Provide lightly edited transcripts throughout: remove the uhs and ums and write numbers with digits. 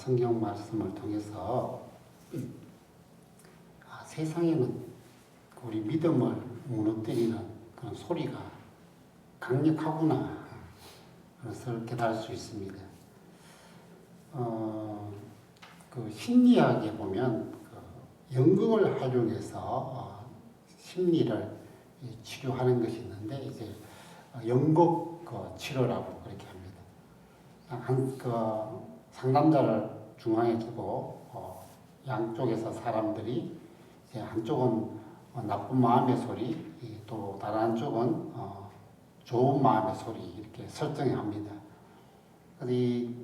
성경 말씀을 통해서 세상에는 우리 믿음을 무너뜨리는 그런 소리가 강력하구나 그것을 깨달을 수 있습니다. 그 심리학에 보면 그 연극을 활용해서 심리를 치료하는 것이 있는데 이제 연극 치료라고 그렇게 합니다. 상담자를 중앙에 두고 양쪽에서 사람들이 이제 한쪽은 나쁜 마음의 소리, 또 다른 한쪽은 좋은 마음의 소리 이렇게 설정합니다. 그래서 이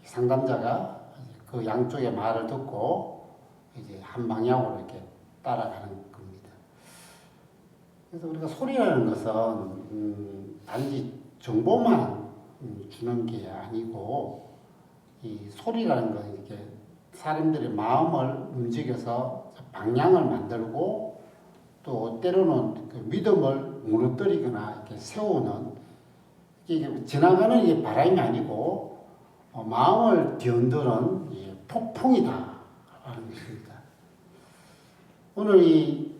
상담자가 그 양쪽의 말을 듣고 이제 한 방향으로 이렇게 따라가는 겁니다. 그래서 우리가 소리라는 것은 단지 정보만 주는 게 아니고 이 소리라는 것은 이렇게 사람들의 마음을 움직여서 방향을 만들고 또 때로는 그 믿음을 무너뜨리거나 이렇게 세우는 이게 지나가는 이게 바람이 아니고 마음을 뒤흔드는 폭풍이다라는 것입니다. 오늘 이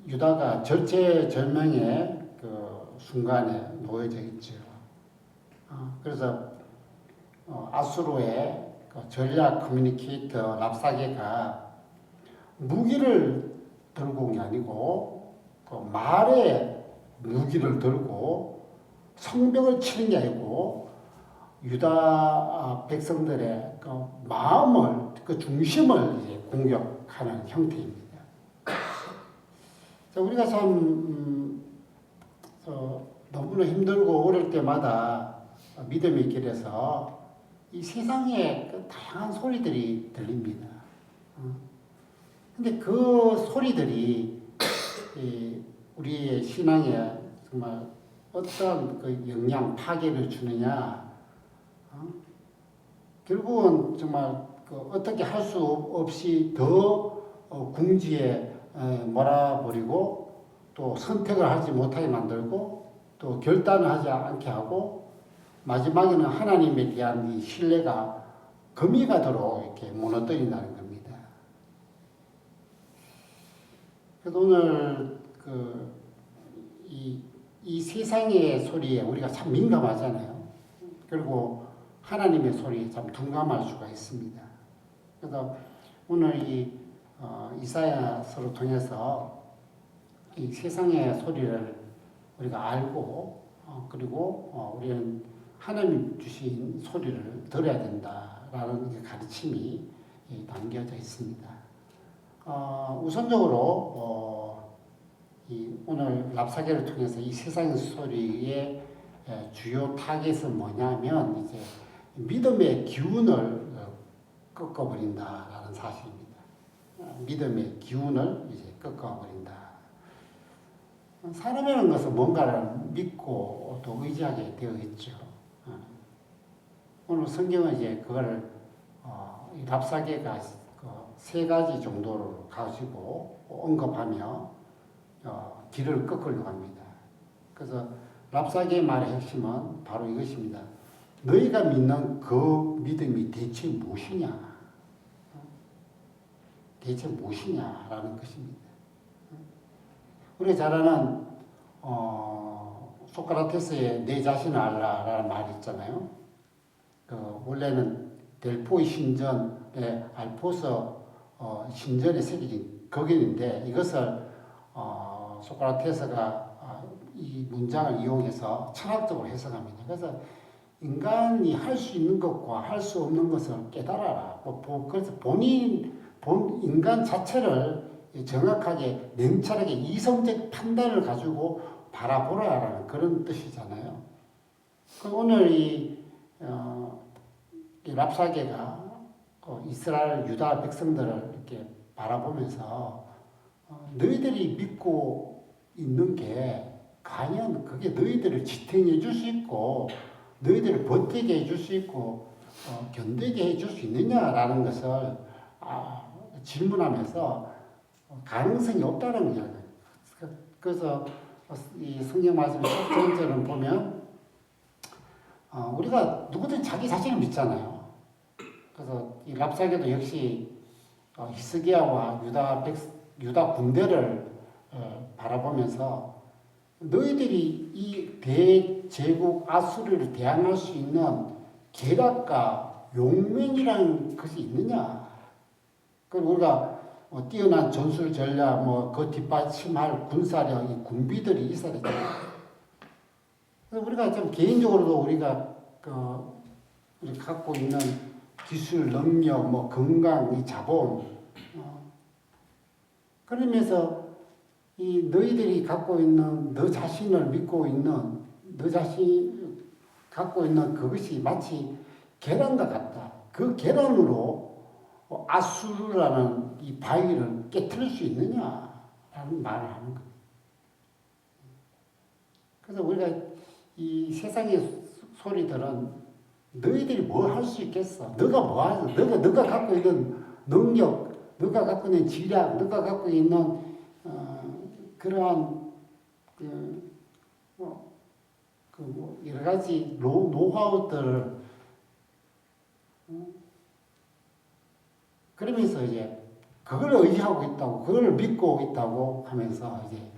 유다가 절체절명의 그 순간에 놓여져 있죠. 그래서 아수르의 전략 커뮤니케이터 랍사게가 무기를 들고 온 게 아니고 그 말에 무기를 들고 성벽을 치는 게 아니고 유다 백성들의 그 마음을 그 중심을 이제 공격하는 형태입니다. 우리가 참 너무나 힘들고 어릴 때마다 믿음의 길에서 이 세상에 그 다양한 소리들이 들립니다. 근데 그 소리들이 우리의 신앙에 정말 어떤 그 영향, 파괴를 주느냐, 결국은 정말 그 어떻게 할 수 없이 더 궁지에 몰아버리고 또 선택을 하지 못하게 만들고 또 결단을 하지 않게 하고 마지막에는 하나님에 대한 이 신뢰가 금이 가도록 이렇게 무너뜨린다는 겁니다. 그래서 오늘 이 세상의 소리에 우리가 참 민감하잖아요. 그리고 하나님의 소리에 참 둔감할 수가 있습니다. 그래서 오늘 이 이사야서를 통해서 이 세상의 소리를 우리가 알고 그리고 우리는 하나님 주신 소리를 들어야 된다라는 가르침이 담겨져 있습니다. 우선적으로 오늘 랍사게를 통해서 이 세상의 소리의 주요 타겟은 뭐냐면 이제 믿음의 기운을 꺾어버린다라는 사실입니다. 믿음의 기운을 이제 꺾어버린다. 사람이라는 것은 뭔가를 믿고 또 의지하게 되어 있죠. 오늘 성경은 이제 그걸 랍사게가 세 가지 정도로 가지고 언급하며 길을 꺾으려고 합니다. 그래서 랍사게의 말의 핵심은 바로 이것입니다. 너희가 믿는 그 믿음이 대체 무엇이냐? 대체 무엇이냐라는 것입니다. 우리가 잘 아는 소크라테스의 내 자신을 알라라는 말이 있잖아요. 원래는 델포이 신전의 알포서 신전에 새겨진 격언인데 이것을 소크라테스가 이 문장을 이용해서 철학적으로 해석합니다. 그래서 인간이 할 수 있는 것과 할 수 없는 것을 깨달아라. 그래서 인간 자체를 정확하게 냉철하게 이성적 판단을 가지고 바라보라라는 그런 뜻이잖아요. 오늘 이 랍사게가 이스라엘 유다 백성들을 이렇게 바라보면서 너희들이 믿고 있는 게 과연 그게 너희들을 지탱해 줄 수 있고 너희들을 버티게 해줄 수 있고 견디게 해줄 수 있느냐라는 것을 질문하면서 가능성이 없다는 거잖아요. 그래서 이 성경 말씀 첫 번째는 보면 우리가 누구든 자기 자신을 믿잖아요. 그래서 랍사게도 역시 히스기야와 유다 군대를 바라보면서 너희들이 이 대제국 아수르를 대항할 수 있는 계략과 용맹이라는 것이 있느냐? 그리고 우리가 뛰어난 전술 전략, 그 뒷받침할 군사력, 이 군비들이 있어야 되잖아요. 그래서 우리가 좀 개인적으로도 우리가 우리 갖고 있는 기술, 능력, 건강, 이 자본, 그러면서 이 너희들이 갖고 있는 너 자신을 믿고 있는 너 자신 갖고 있는 그것이 마치 계란과 같다. 그 계란으로 아수르라는 이 바위를 깨트릴 수 있느냐라는 말을 하는 거예요. 그래서 우리가 이 세상의 소리들은 너희들이 뭘 할 수 있겠어? 너가 뭐 하지? 너가 갖고 있는 능력, 너가 갖고 있는 지략, 너가 갖고 있는 그러한 여러 가지 노하우들 그러면서 이제 그걸 의지하고 있다고, 그걸 믿고 있다고 하면서 이제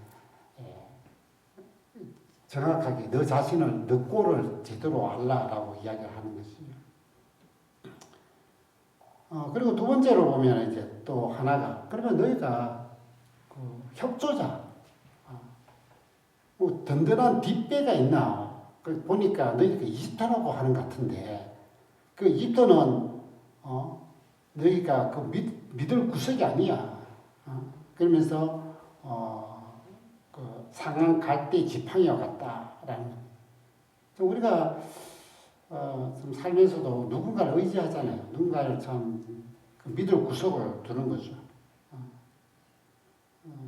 정확하게 너 자신을 너 꼴을 제대로 알라라고 이야기를 하는 것이죠. 그리고 두 번째로 보면 이제 또 하나가 그러면 너희가 협조자, 든든한 뒷배가 있나? 보니까 너희가 이집트라고 하는 것 같은데 그 이집트는 너희가 믿을 구석이 아니야. 그러면서 그 상한 갈대 지팡이와 같다라는. 우리가 좀 살면서도 누군가를 의지하잖아요. 누군가를 참 믿을 구석을 두는 거죠.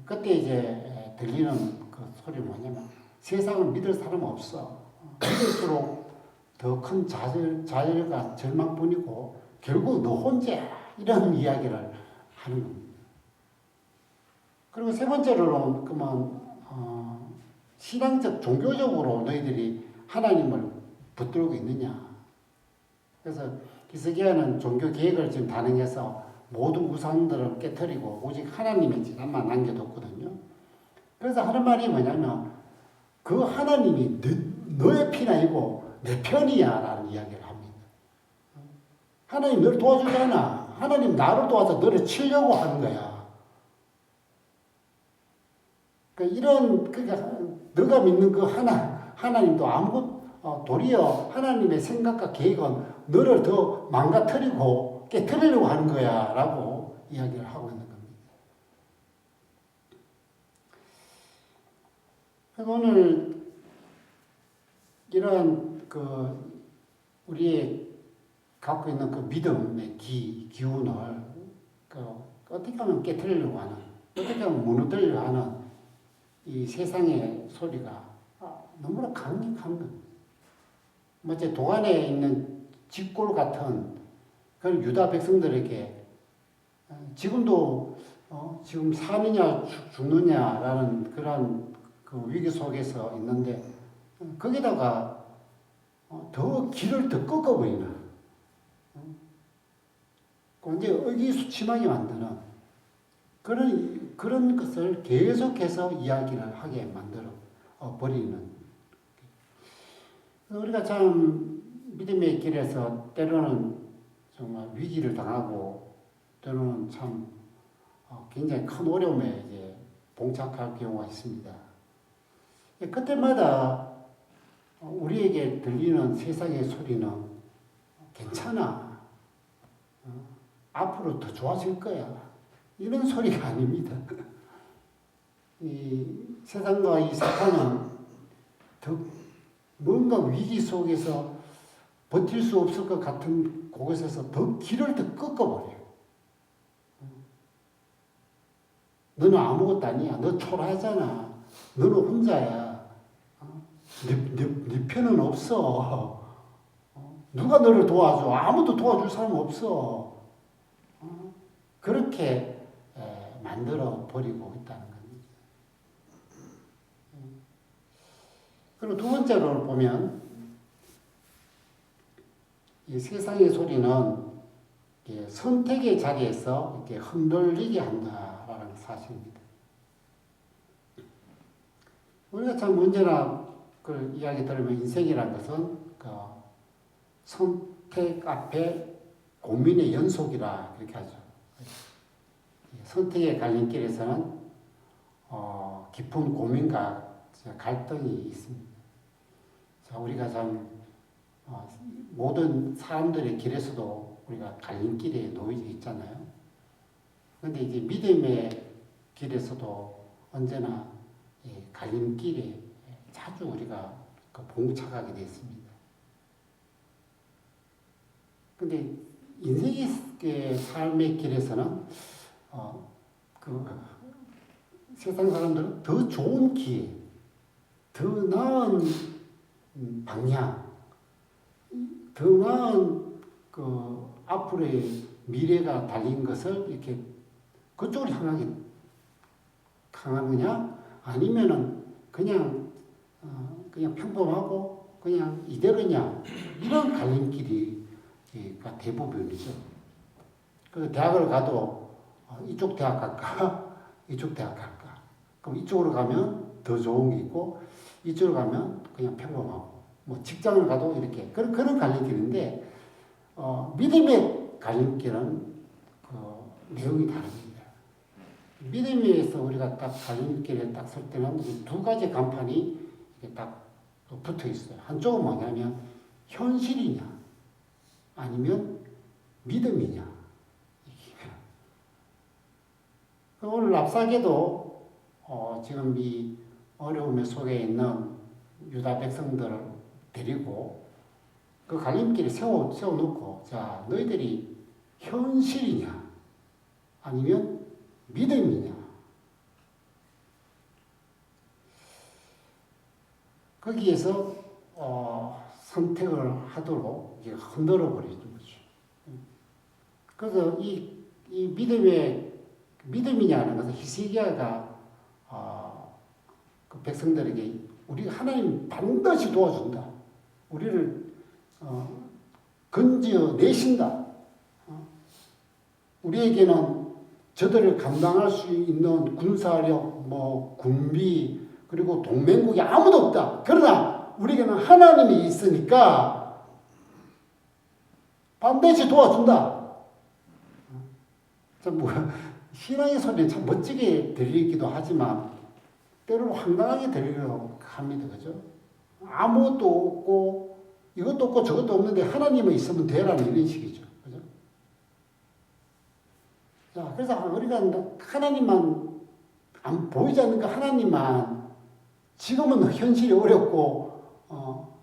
그때 이제 들리는 그 소리 뭐냐면 세상을 믿을 사람 없어. 믿을수록 더 큰 좌절과 절망뿐이고 결국 너 혼자 이런 이야기를 하는 겁니다. 그리고 세 번째로는 그만 신앙적 종교적으로 너희들이 하나님을 붙들고 있느냐. 그래서 히스기야는 종교 계획을 지금 단행해서 모든 우상들을 깨뜨리고 오직 하나님의 재단만 남겨뒀거든요. 그래서 하는 말이 뭐냐면 그 하나님이 너의 편이 아니고 내 편이야 라는 이야기를 합니다. 하나님 너를 도와주잖아. 하나님 나를 도와서 너를 치려고 하는 거야. 그러니까 너가 믿는 그 하나님도 도리어 하나님의 생각과 계획은 너를 더 망가뜨리고 깨뜨리려고 하는 거야 라고 이야기를 하고 있는 겁니다. 그래서 오늘 이러한 우리의 갖고 있는 그 믿음의 기운을 어떻게 하면 깨뜨리려고 하는, 어떻게 하면 무너뜨리려고 하는 이 세상의 소리가 너무나 강력한 겁니다. 마치 도안에 있는 직골 같은 그런 유다 백성들에게 지금도 지금 사느냐 죽느냐라는 그런 그 위기 속에서 있는데 거기다가 더 길을 더 꺾어버리는 이제 의기소침하게 만드는 그런 것을 계속해서 이야기를 하게 만들어 버리는. 우리가 참 믿음의 길에서 때로는 정말 위기를 당하고 때로는 참 굉장히 큰 어려움에 이제 봉착할 경우가 있습니다. 그때마다 우리에게 들리는 세상의 소리는 괜찮아. 앞으로 더 좋아질 거야. 이런 소리가 아닙니다. 이 세상과 이 사탄은 더 뭔가 위기 속에서 버틸 수 없을 것 같은 곳에서 더 길을 더 꺾어버려요. 너는 아무것도 아니야. 너 초라하잖아. 너는 혼자야. 네 편은 없어. 누가 너를 도와줘? 아무도 도와줄 사람 없어. 그렇게 만들어 버리고 있다는 겁니다. 그리고 두 번째로 보면 이 세상의 소리는 선택의 자리에서 이렇게 흔들리게 한다라는 사실입니다. 우리가 참 언제나 그 이야기 들으면 인생이라는 것은 그 선택 앞에 고민의 연속이라 그렇게 하죠. 선택의 갈림길에서는 깊은 고민과 갈등이 있습니다. 자, 우리가 참 모든 사람들의 길에서도 우리가 갈림길에 놓여져 있잖아요. 그런데 이제 믿음의 길에서도 언제나 갈림길에 자주 우리가 봉착하게 됐습니다. 근데 인생의 삶의 길에서는 세상 사람들은 더 좋은 기회, 더 나은 방향, 더 나은 앞으로의 미래가 달린 것을 이렇게 그쪽으로 향하느냐, 아니면은 그냥 평범하고 그냥 이대로냐, 이런 갈림길이가 대부분이죠. 그 대학을 가도 이쪽 대학 갈까, 이쪽 대학 갈까. 그럼 이쪽으로 가면 더 좋은 게 있고, 이쪽으로 가면 그냥 평범하고, 뭐 직장을 가도 이렇게 그런 갈림길인데, 믿음의 갈림길은 내용이 다릅니다. 믿음에서 우리가 딱 갈림길에 딱 설 때는 두 가지 간판이 이렇게 딱 붙어 있어요. 한쪽은 뭐냐면 현실이냐, 아니면 믿음이냐. 오늘 납사계도 지금 이 어려움의 속에 있는 유다 백성들을 데리고 그 갈림길에 세워놓고, 자, 너희들이 현실이냐, 아니면 믿음이냐. 거기에서 선택을 하도록 흔들어 버리는 거죠. 그래서 이 믿음이냐는 것은 히스기야가 그 백성들에게 우리가 하나님 반드시 도와준다. 우리를 건져 내신다. 우리에게는 저들을 감당할 수 있는 군사력, 군비, 그리고 동맹국이 아무도 없다. 그러나 우리에게는 하나님이 있으니까 반드시 도와준다. 신앙의 소리는 참 멋지게 들리기도 하지만 때로는 황당하게 들리기도 합니다. 그죠? 아무것도 없고 이것도 없고 저것도 없는데 하나님은 있으면 되라는 이런 식이죠. 그죠? 자, 그래서 우리가 하나님만 보이지 않는 그 하나님만, 지금은 현실이 어렵고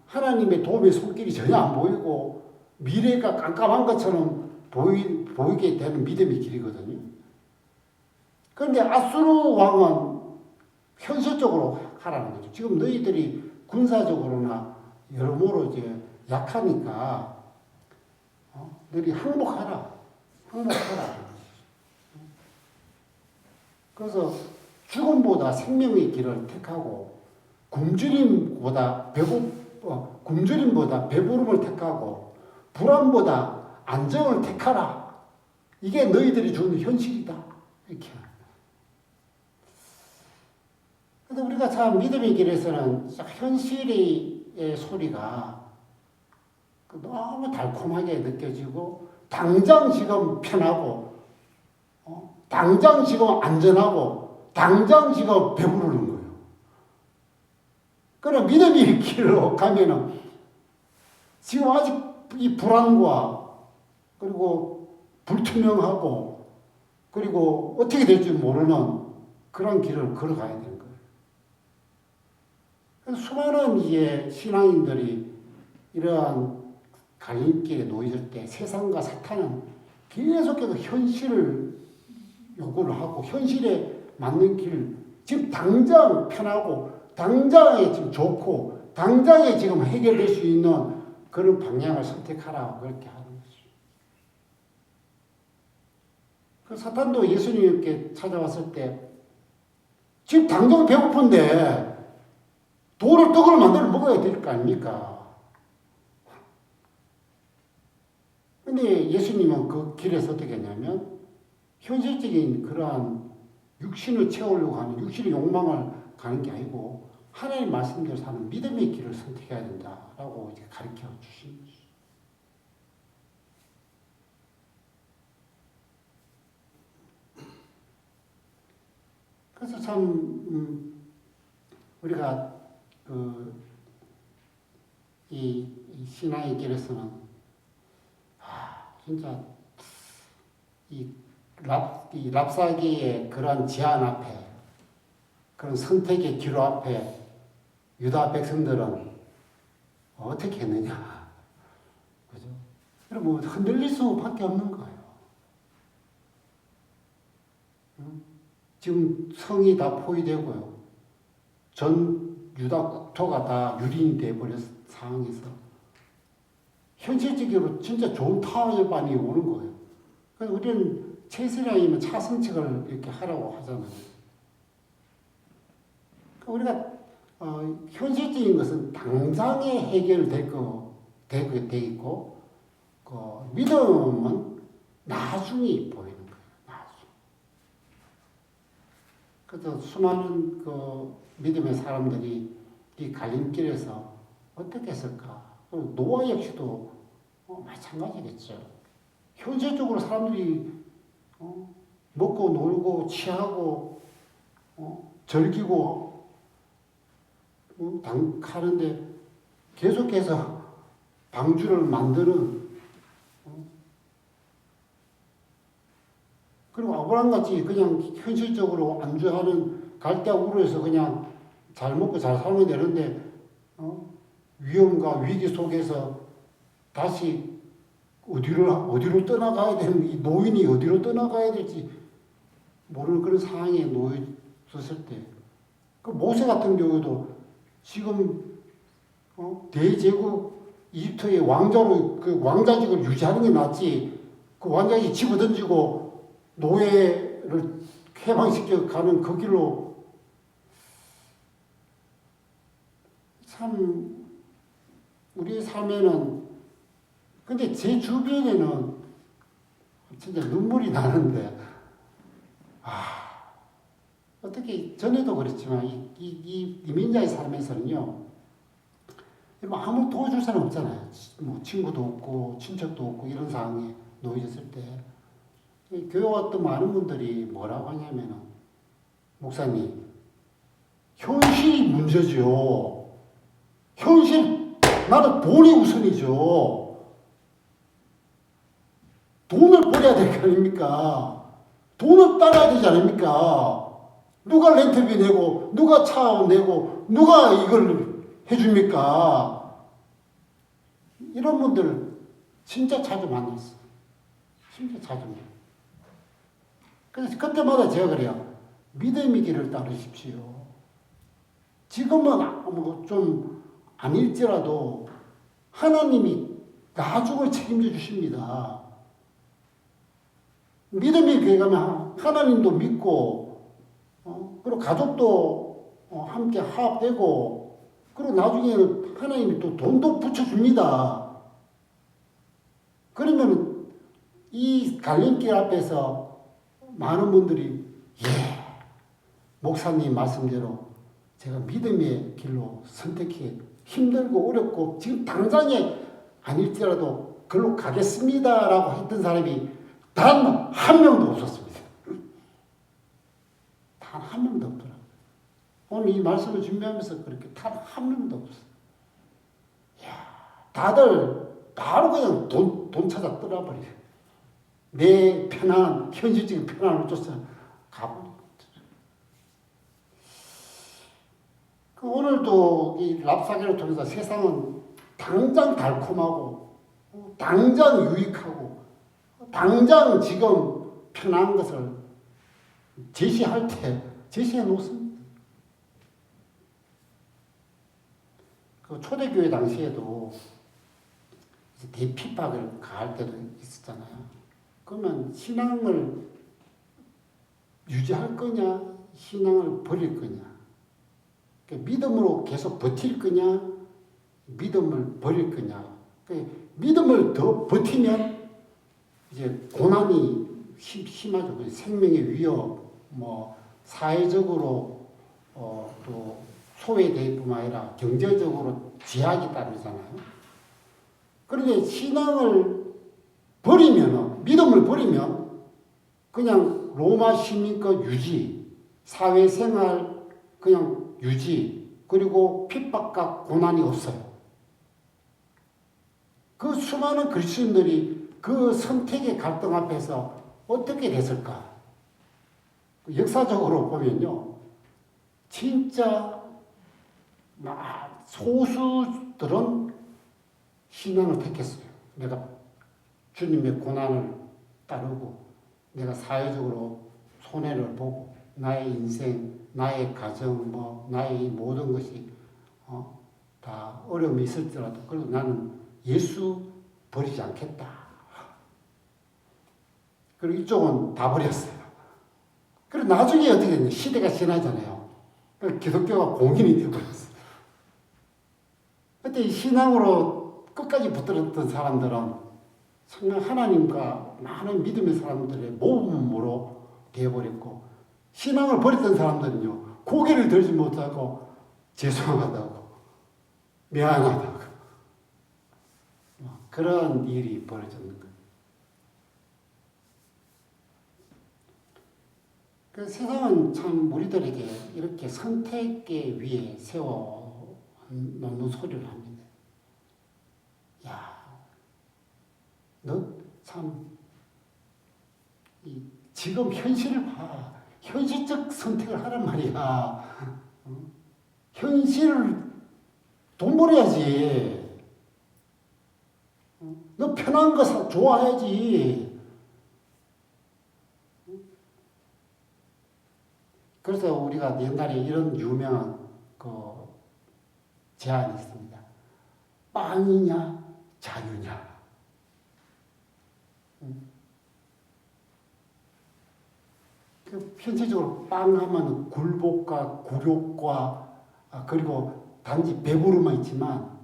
하나님의 도움의 손길이 전혀 안 보이고 미래가 깜깜한 것처럼 보이게 되는 믿음의 길이거든요. 그런데 아수르 왕은 현실적으로 하라는 거죠. 지금 너희들이 군사적으로나 여러모로 이제 약하니까 너희 항복하라. 그래서 죽음보다 생명의 길을 택하고 굶주림보다 배부름을 택하고 불안보다 안정을 택하라. 이게 너희들이 주는 현실이다. 이렇게. 그래서 우리가 참 믿음의 길에서는 현실의 소리가 너무 달콤하게 느껴지고, 당장 지금 편하고, 당장 지금 안전하고, 당장 지금 배부르는 거예요. 그러나 믿음의 길로 가면은 지금 아직 이 불안과 그리고 불투명하고 그리고 어떻게 될지 모르는 그런 길을 걸어가야 되는 거예요. 그래서 수많은 이제 신앙인들이 이러한 갈림길에 놓여질 때 세상과 사탄은 계속해서 현실을 요구를 하고 현실에 맞는 길, 지금 당장 편하고 당장에 지금 좋고 당장에 지금 해결될 수 있는 그런 방향을 선택하라고 그렇게 하는 거죠. 그 사탄도 예수님께 찾아왔을 때 지금 당장 배고픈데 돌을 떡을 만들어 먹어야 될 거 아닙니까? 근데 예수님은 그 길에서 어떻게 했냐면 현실적인 그러한 육신을 채우려고 하는 육신의 욕망을 가는 게 아니고 하나님 말씀대로 사는 믿음의 길을 선택해야 된다라고 이제 가르쳐 주신 거죠. 그래서 참 우리가 이 신앙의 길에서는 진짜 이 랍사기의 그러한 제안 앞에 그런 선택의 기로 앞에 유다 백성들은 어떻게 했느냐, 그죠? 그럼 흔들릴 수밖에 없는 거예요. 지금 성이 다 포위되고요. 전 유다 국토가 다 유린이 돼버린 상황에서 현실적으로 진짜 좋은 타협안이 오는 거예요. 그래서 우리는 최선이면 차선책을 이렇게 하라고 하잖아요. 우리가 현실적인 것은 당장에 해결될 돼 있고 믿음은 나중에 보이는 거예요. 나중. 그래서 수많은 믿음의 사람들이 이 갈림길에서 어떻게 했을까? 노아 역시도 마찬가지겠죠. 현실적으로 사람들이 먹고 놀고 취하고 즐기고 하는데 계속해서 방주를 만드는 그리고 아브라함같이 그냥 현실적으로 안주하는 갈대우르에서 그냥 잘 먹고 잘 살면 되는데 위험과 위기 속에서 다시 어디로 떠나가야 되는 이 노인이 어디로 떠나가야 될지 모르는 그런 상황에 놓였을 때 그 모세 같은 경우도 지금 대제국 이집트의 왕자로 그 왕자직을 유지하는 게 낫지 그 왕자직 집어던지고 노예를 해방시켜 가는 그 길로 참 우리의 삶에는 근데 제 주변에는 진짜 눈물이 나는데 어떻게 전에도 그랬지만 이 이민자의 삶에서는요 아무리 도와줄 사람 없잖아요. 뭐 친구도 없고 친척도 없고 이런 상황에 놓여졌을 때 교회 왔던 많은 분들이 뭐라고 하냐면은 목사님 현실이 문제죠. 현실 나는 돈이 우선이죠. 돈을 벌어야 될 거 아닙니까? 돈을 따라야 되지 않습니까? 누가 렌트비 내고 누가 차 내고 누가 이걸 해줍니까? 이런 분들 진짜 자주 만났어요. 진짜 자주 만났어요. 그래서 그때마다 제가 그래요. 믿음의 길을 따르십시오. 지금은 좀 아닐지라도 하나님이 나중을 책임져 주십니다. 믿음의 교회 가면 하나님도 믿고 그리고 가족도 함께 화합되고 그리고 나중에는 하나님이 또 돈도 붙여줍니다. 그러면 이 갈림길 앞에서 많은 분들이 목사님 말씀대로 제가 믿음의 길로 선택해 힘들고 어렵고 지금 당장에 아닐지라도 글로 가겠습니다라고 했던 사람이 단 한 명도 없었습니다. 단 한 명도 없더라고요. 오늘 이 말씀을 준비하면서 그렇게 단 한 명도 없어요. 다들 바로 그냥 돈 찾아 떠나버려요. 내 편안, 현실적인 편안을 쫓아 가버려요. 오늘도 이 랍사계를 통해서 세상은 당장 달콤하고 당장 유익하고 당장 지금 편한 것을 제시할 때 제시해 놓습니다. 그 초대교회 당시에도 대핍박을 가할 때도 있었잖아요. 그러면 신앙을 유지할 거냐, 신앙을 버릴 거냐, 믿음으로 계속 버틸 거냐, 믿음을 버릴 거냐. 믿음을 더 버티면 이제 고난이 심하죠. 생명의 위협, 뭐 사회적으로 또 소외될 뿐만 아니라 경제적으로 제약이 따르잖아요. 그런데 신앙을 버리면, 믿음을 버리면 그냥 로마 시민권 유지, 사회생활 그냥 유지, 그리고 핍박과 고난이 없어요. 그 수많은 그리스도인들이 그 선택의 갈등 앞에서 어떻게 됐을까? 역사적으로 보면요. 진짜 소수들은 신앙을 택했어요. 내가 주님의 고난을 따르고 내가 사회적으로 손해를 보고 나의 인생, 나의 가정, 나의 모든 것이 다 어려움이 있을지라도 그래도 나는 예수 버리지 않겠다. 그리고 이쪽은 다 버렸어요. 그리고 나중에 어떻게 됐냐? 시대가 지나잖아요. 기독교가 공인이 되어버렸어요. 그때 신앙으로 끝까지 붙들었던 사람들은 정말 하나님과 많은 믿음의 사람들의 모범으로 되어버렸고, 신앙을 버렸던 사람들은요, 고개를 들지 못하고 죄송하다고, 미안하다고, 그런 일이 벌어졌는 거예요. 그 세상은 참 우리들에게 이렇게 선택의 위에 세워 놓는 소리를 합니다. 야, 너 참 지금 현실을 봐. 현실적 선택을 하란 말이야. 현실을 돈 벌어야지. 너 편한 거 좋아해야지. 그래서 우리가 옛날에 이런 유명한 제안이 있습니다. 빵이냐, 자유냐. 현실적으로 빵 하면 굴복과 굴욕과 그리고 단지 배부름만 있지만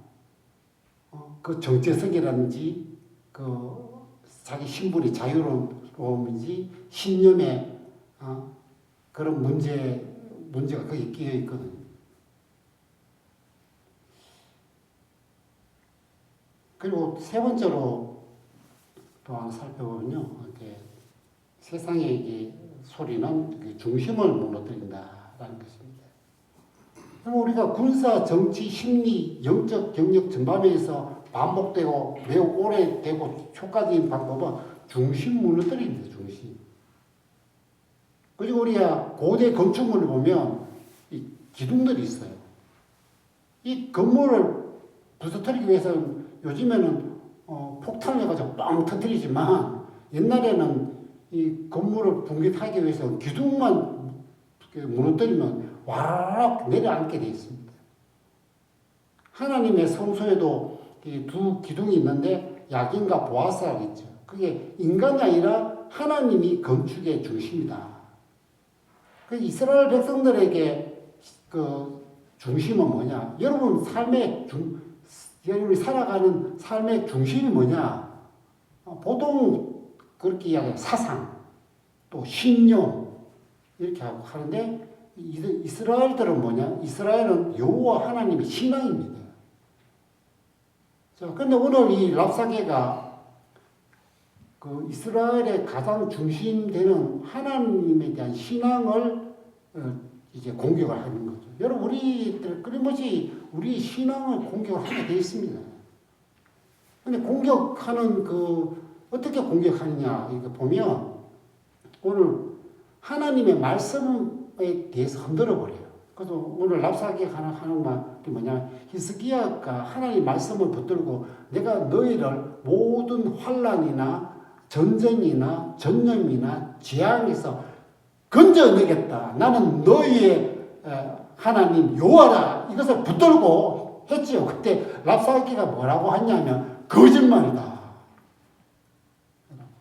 그 정체성이라든지 그 자기 신분의 자유로움인지 신념의 그런 문제가 거기 끼어 있거든요. 그리고 세 번째로 또 하나 살펴보면요. 이렇게 세상의 소리는 중심을 무너뜨린다라는 것입니다. 그럼 우리가 군사, 정치, 심리, 영적 경력 전반면에서 반복되고 매우 오래되고 효과적인 방법은 중심 무너뜨립니다. 중심. 그리고 우리가 고대 건축물을 보면 이 기둥들이 있어요. 이 건물을 부서뜨리기 위해서는 요즘에는 폭탄을 가지고 빵 터뜨리지만 옛날에는 이 건물을 붕괴하기 위해서 기둥만 무너뜨리면 와라락 내려앉게 되어 있습니다. 하나님의 성소에도 이 두 기둥이 있는데 야긴과 보아스가 있죠. 그게 인간이 아니라 하나님이 건축의 중심이다. 그 이스라엘 백성들에게 그 중심은 뭐냐? 여러분이 살아가는 삶의 중심이 뭐냐? 보통 그렇게 이야기해요. 사상, 또 신념, 이렇게 하는데, 이스라엘들은 뭐냐? 이스라엘은 여호와 하나님의 신앙입니다. 자, 근데 오늘 이 랍사게가 그 이스라엘의 가장 중심되는 하나님에 대한 신앙을 이제 공격을 하는 거죠. 여러분, 우리들 끊임없이 우리 신앙을 공격을 하게 되어 있습니다. 근데 공격하는 어떻게 공격하느냐, 이거 보면, 오늘 하나님의 말씀에 대해서 흔들어 버려요. 그래서 오늘 랍사게 하는 말이 뭐냐, 히스기야가 하나님 말씀을 붙들고 내가 너희를 모든 환난이나 전쟁이나 전염이나 재앙에서 건져내겠다. 나는 너희의 하나님 여호와라. 이것을 붙들고 했지요. 그때 랍사게가 뭐라고 했냐면 거짓말이다.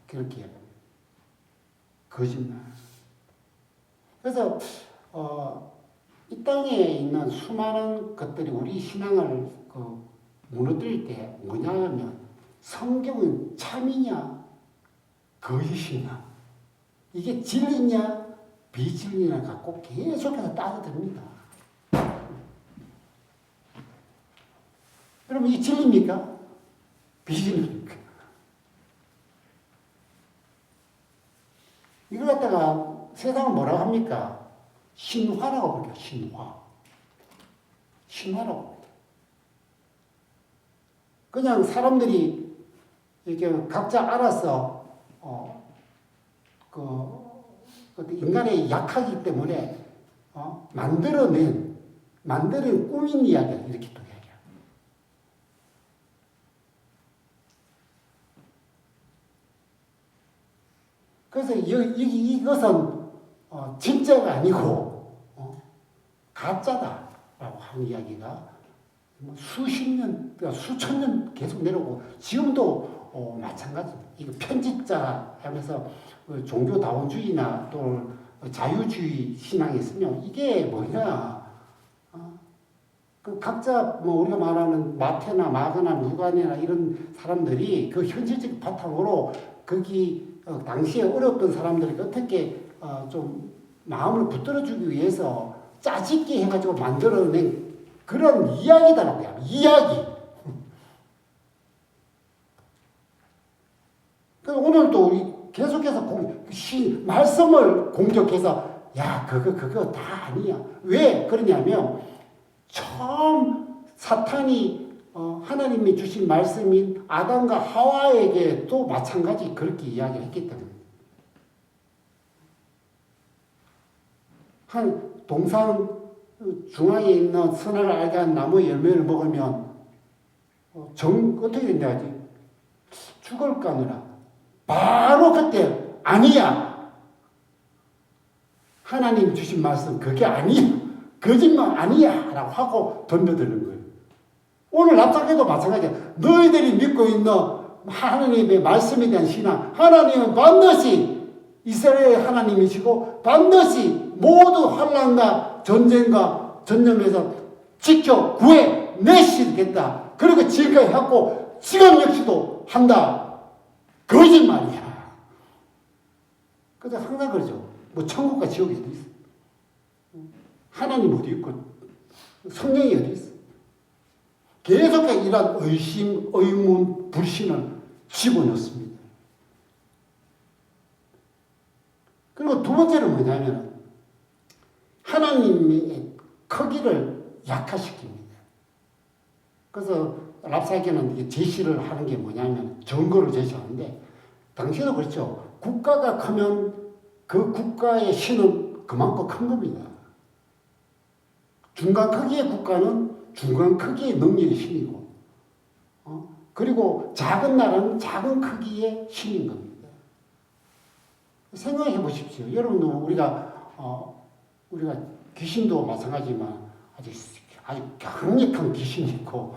그렇게 해요. 거짓말. 그래서 이 땅에 있는 수많은 것들이 우리 신앙을 무너뜨릴 때 뭐냐 하면 성경은 참이냐 거짓이냐, 이게 진리냐 비진리냐 갖고 계속해서 따져듭니다. 그럼 이게 진리입니까? 비진리입니까? 이걸 갖다가 세상은 뭐라고 합니까? 신화라고 부르죠. 신화라고 합니다. 그냥 사람들이 이렇게 각자 알아서 인간의 약하기 때문에 만들어낸 꾸민 이야기를 이렇게 또 이야기해요. 그래서 이것은 진짜가 아니고 가짜다라고 하는 이야기가 수십 년, 수천 년 계속 내려오고 지금도 마찬가지입니다. 이거 편집자 하면서 종교다원주의나 또 자유주의 신앙이 있으면 이게 뭐냐? 그 각자 뭐 우리가 말하는 마태나 마가나 누가나 이런 사람들이 그 현실적 바탕으로 거기 당시에 어려웠던 사람들이 어떻게 좀 마음을 붙들어주기 위해서 짜집기 해가지고 만들어낸 그런 이야기다라고요. 이야기. 그래서 오늘도 우리 계속해서 말씀을 공격해서 야 그거 다 아니야. 왜 그러냐면 처음 사탄이 하나님이 주신 말씀인 아담과 하와에게도 마찬가지 그렇게 이야기했기 때문에 한 동산 중앙에 있는 선을 알게 한 나무 열매를 먹으면 어떻게 된다지? 죽을까느라 바로 그때 아니야. 하나님 주신 말씀 그게 아니야. 거짓말 아니야 라고 하고 던져드는 거예요. 오늘 납작해도 마찬가지야. 너희들이 믿고 있는 하나님의 말씀에 대한 신앙, 하나님은 반드시 이스라엘의 하나님이시고 반드시 모두 환난과 전쟁과 전염에서 지켜 구해 내시겠다. 그리고 지금까지 했고 지금 역시도 한다. 거짓말이야. 그래서 항상 그러죠. 뭐 천국과 지옥이 어디 있어? 하나님 어디 있고 성령이 어디 있어? 계속해서 이런 의심, 의문, 불신을 집어넣습니다. 그리고 두 번째는 뭐냐면 하나님의 크기를 약화시킵니다. 그래서 랍사계는 제시를 하는 게 뭐냐면 증거를 제시하는데 당시에도 그렇죠. 국가가 크면 그 국가의 신은 그만큼 큰 겁니다. 중간 크기의 국가는 중간 크기의 능력의 신이고 그리고 작은 나라는 작은 크기의 신인 겁니다. 생각해 보십시오. 여러분 우리가 귀신도 마찬가지지만 아주 강력한 귀신이 있고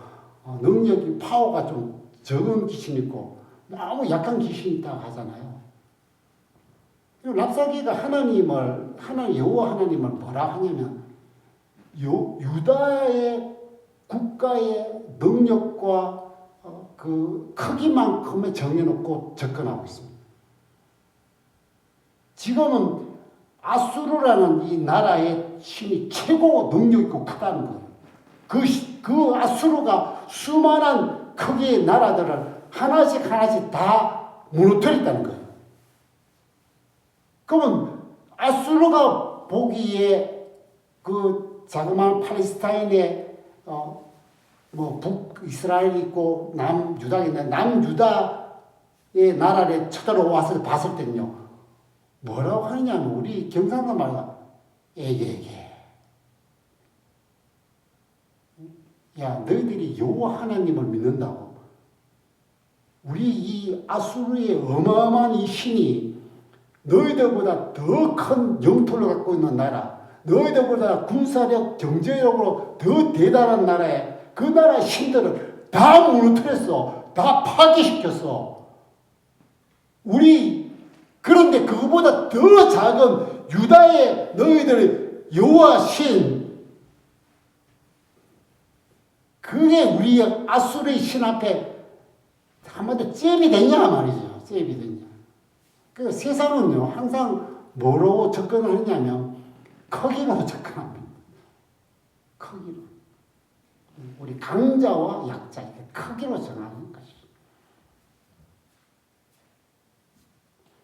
능력이 파워가 좀 적은 귀신이 있고 너무 약한 귀신이 있다고 하잖아요. 랍사기가 여호와 하나님을 뭐라 하냐면 유다의 국가의 능력과 그 크기만큼에 정해놓고 접근하고 있습니다. 지금은 아수르라는 이 나라의 신이 최고 능력 있고 크다는 거예요. 그 아수르가 수많은 크기의 나라들을 하나씩 다 무너뜨렸다는 거예요. 그러면 아수르가 보기에 그 자그마한 팔레스타인에 북이스라엘이 있고 남유다가 있는데 남유다의 나라를 쳐들어와서 봤을 때는요. 뭐라고 하느냐면 우리 경상도 말과 에게 야 너희들이 여호와 하나님을 믿는다고 우리 이 아수르의 어마어마한 이 신이 너희들보다 더 큰 영토를 갖고 있는 나라 너희들보다 군사력 경제력으로 더 대단한 나라에 그 나라의 신들을 다 무너뜨렸어. 다 파괴시켰어. 그런데 그거보다 더 작은 유다의 너희들의 여호와 신 그게 우리 아수르의 신 앞에 한마디로 잽이 되냐 말이죠. 잽이 되냐. 그 세상은요, 항상 뭐로 접근하느냐면 크기로 접근합니다. 크기로. 우리 강자와 약자, 크기로 정하는 것이죠.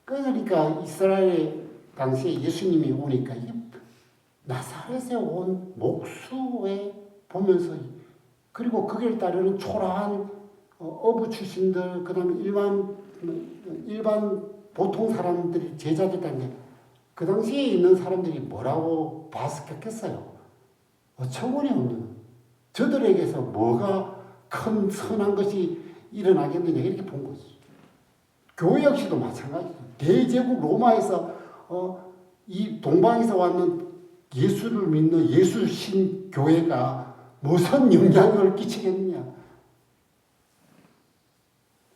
그러니까 이스라엘 당시에 예수님이 오니까 나사렛에 온 목수에 보면서, 그리고 거기를 따르는 초라한 어부 출신들, 그 다음에 일반 보통 사람들이 제자들인데, 그 당시에 있는 사람들이 뭐라고 봤겠어요? 어처구니 없는, 저들에게서 뭐가 큰 선한 것이 일어나겠느냐, 이렇게 본 거지. 교회 역시도 마찬가지죠. 대제국 로마에서 이 동방에서 왔는 예수를 믿는 예수신 교회가 무슨 영향력을 끼치겠느냐.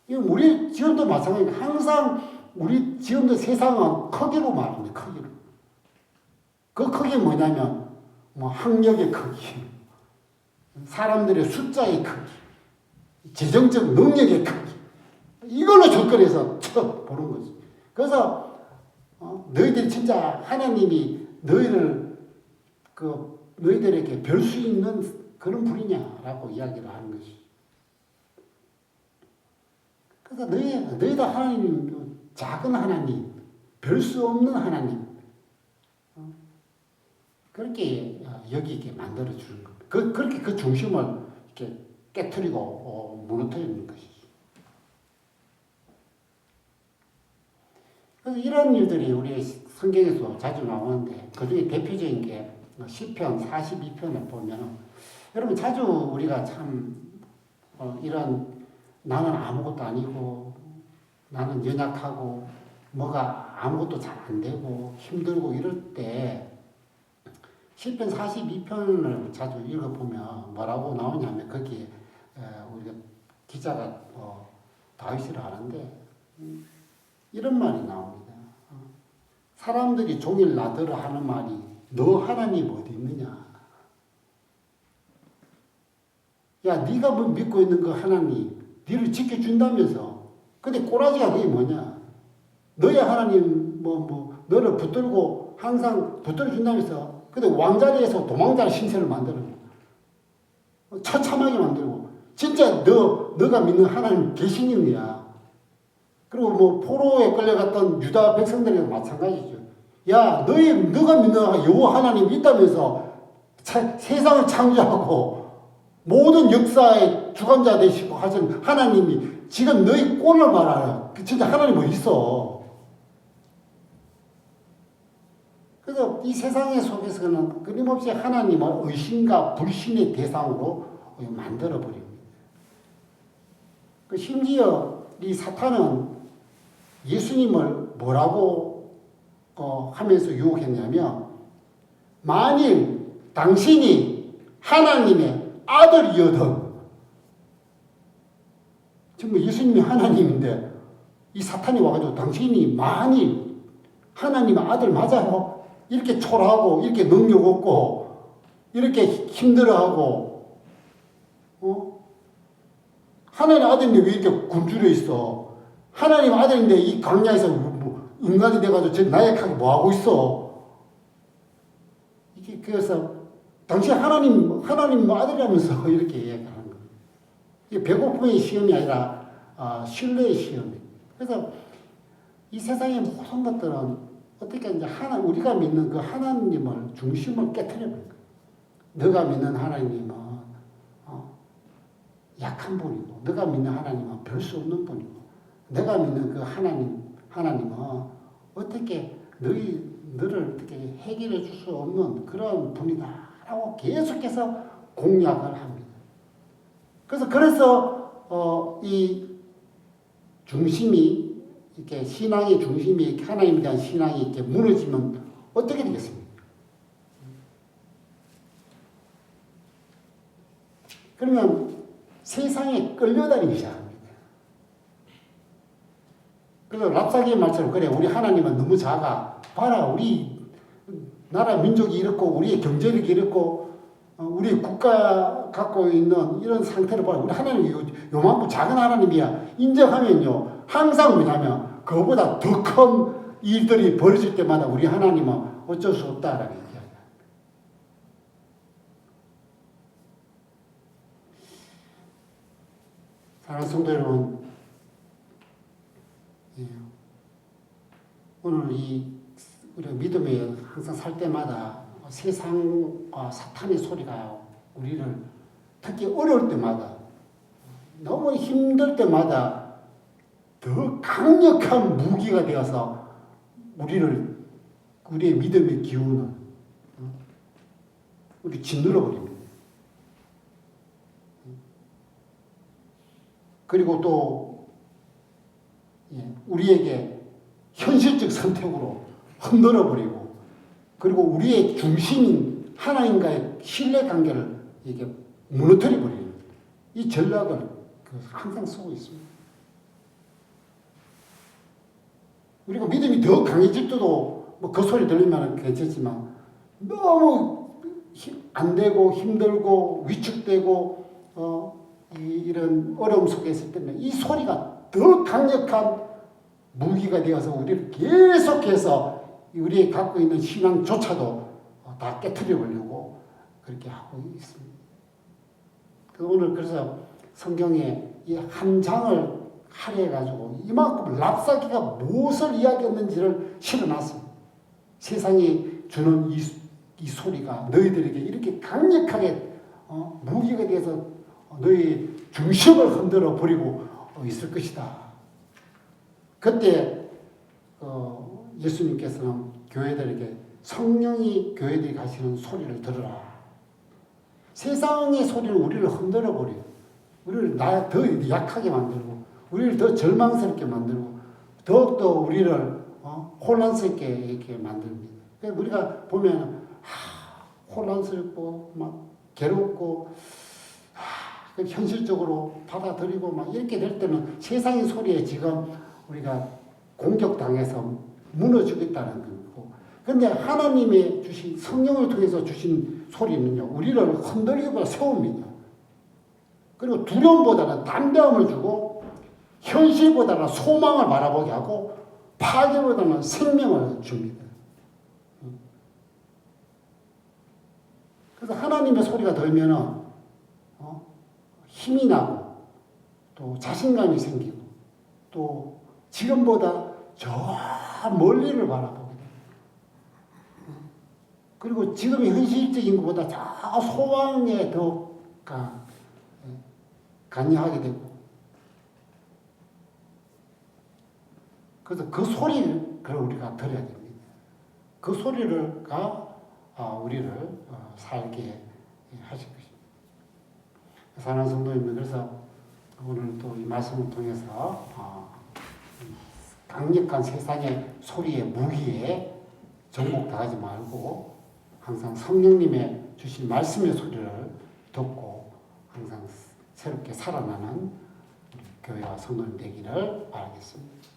이거 우리 지금도 마찬가지예요. 항상 우리 지금도 세상은 크기로 말합니다. 크기로. 그 크기 뭐냐면 뭐 학력의 크기, 사람들의 숫자의 크기, 재정적 능력의 크기, 이걸로 접근해서 보는 거지. 그래서 너희들이 진짜 하나님이 너희들에게 별 수 있는 그런 분이냐라고 이야기를 하는 것이. 그래서 너희도 하나님, 작은 하나님, 별 수 없는 하나님, 그렇게 여기게 만들어 주는 겁니다. 그렇게 그 중심을 이렇게 깨트리고 무너뜨리는 것이죠. 그래서 이런 일들이 우리 성경에서 자주 나오는데, 그 중에 대표적인 게 시편 42편을 보면, 여러분 자주 우리가 참 이런, 나는 아무것도 아니고 나는 연약하고 뭐가 아무것도 잘 안 되고 힘들고 이럴 때 시편 42편을 자주 읽어보면 뭐라고 나오냐면, 거기에 우리가 기자가 다윗을 하는데 이런 말이 나옵니다. 사람들이 종일 나더러 하는 말이, 너 하나님 어디 있느냐. 야, 네가 뭐 믿고 있는 그 하나님, 너를 지켜준다면서. 근데 꼬라지가 그게 뭐냐. 너의 하나님 너를 붙들고 항상 붙들어준다면서. 근데 왕자리에서 도망자의 신세를 만들어. 처참하게 만들고. 진짜 너가 믿는 하나님 계시는 거야. 그리고 뭐 포로에 끌려갔던 유다 백성들이랑 마찬가지죠. 야, 너가 믿는 여호와 하나님이 있다면서 세상을 창조하고 모든 역사의 주관자 되시고 하신 하나님이 지금 너희 꼴을 말하라. 진짜 하나님 어디 있어? 그래서 이 세상의 속에서는 끊임없이 하나님을 의심과 불신의 대상으로 만들어버립니다. 심지어 이 사탄은 예수님을 뭐라고 하면서 유혹했냐면, 만일 당신이 하나님의 아들이어든, 지금 예수님이 하나님인데 이 사탄이 와가지고 당신이 만일 하나님의 아들 맞아요? 이렇게 초라하고 이렇게 능력 없고 이렇게 힘들어하고 하나님의 아들인데 왜 이렇게 굶주려 있어? 하나님 아들인데 이 광야에서 인간이 돼가지고 나약하게 뭐하고 있어? 그래서 당신 하나님 아들이라면서 이렇게 얘기하는 거예요. 이게 배고픔의 시험이 아니라 신뢰의 시험이에요. 그래서 이 세상의 모든 것들은 어떻게 이제 우리가 믿는 그 하나님을 중심을 깨트려버린 거예요. 너가 믿는 하나님은 약한 분이고, 너가 믿는 하나님은 별 수 없는 분이고, 내가 믿는 그 하나님은 어떻게 너를 어떻게 해결해 줄 수 없는 그런 분이다라고 계속해서 공약을 합니다. 그래서 이 중심이 이렇게 신앙의 중심이 하나님에 대한 신앙이 이렇게 무너지면 어떻게 되겠습니까? 그러면 세상에 끌려다니기 시작합니다. 그래서 랍사기의 말처럼, 그래, 우리 하나님은 너무 작아. 봐라, 우리 나라 민족이 이렇고, 우리의 경제력이 이렇고, 우리 국가 갖고 있는 이런 상태를 봐라. 우리 하나님이 요만큼 작은 하나님이야. 인정하면요, 항상 뭐냐면 그거보다 더 큰 일들이 벌어질 때마다 우리 하나님은 어쩔 수 없다라고 얘기합니다. 사랑하는 성도 여러분, 오늘 우리 믿음에 항상 살 때마다 세상과 사탄의 소리가 우리를 특히 어려울 때마다 너무 힘들 때마다 더 강력한 무기가 되어서 우리의 믿음의 기운을 우리 짓눌러 버립니다. 그리고 또 우리에게 현실적 선택으로 흔들어 버리고, 그리고 우리의 중심인 하나님과의 신뢰 관계를 이게 무너뜨려 버리는 이 전략을 항상 쓰고 있습니다. 우리가 믿음이 더 강해질 때도 뭐 그 소리 들리면 괜찮지만 너무 안 되고 힘들고 위축되고 이런 어려움 속에 있을 때는 이 소리가 더 강력한 무기가 되어서 우리를 계속해서 우리의 갖고 있는 신앙조차도 다 깨트려 보려고 그렇게 하고 있습니다. 오늘 그래서 성경에 이 한 장을 할애해가지고 이만큼 랍사기가 무엇을 이야기했는지를 실어놨습니다. 세상이 주는 이 소리가 너희들에게 이렇게 강력하게 무기가 돼서 너희 중심을 흔들어 버리고 있을 것이다. 그때 예수님께서는 교회들에게 성령이 교회들이 가시는 소리를 들으라. 세상의 소리는 우리를 흔들어 버려요. 우리를 더 약하게 만들고, 우리를 더 절망스럽게 만들고, 더욱더 우리를 혼란스럽게 이렇게 만듭니다. 그래서 우리가 보면 혼란스럽고 막 괴롭고 현실적으로 받아들이고 막 이렇게 될 때는 세상의 소리에 지금 우리가 공격당해서 무너지겠다는 거고, 근데 하나님의 주신 성령을 통해서 주신 소리는요, 우리를 흔들리고 세웁니다. 그리고 두려움보다는 담대함을 주고, 현실보다는 소망을 바라보게 하고, 파괴보다는 생명을 줍니다. 그래서 하나님의 소리가 들면은 힘이 나고, 또 자신감이 생기고, 또 지금보다 저 멀리를 바라보게 됩니다. 그리고 지금의 현실적인 것보다 저 소망에 더 관여하게 되고, 그래서 그 소리를 우리가 들어야 됩니다. 그 소리가 우리를 살게 하실 것입니다. 사랑하는 성도님들, 그래서 오늘 또 이 말씀을 통해서 강력한 세상의 소리에 무기에 정복당하지 말고 항상 성령님의 주신 말씀의 소리를 듣고 항상 새롭게 살아나는 교회와 성도님 되기를 바라겠습니다.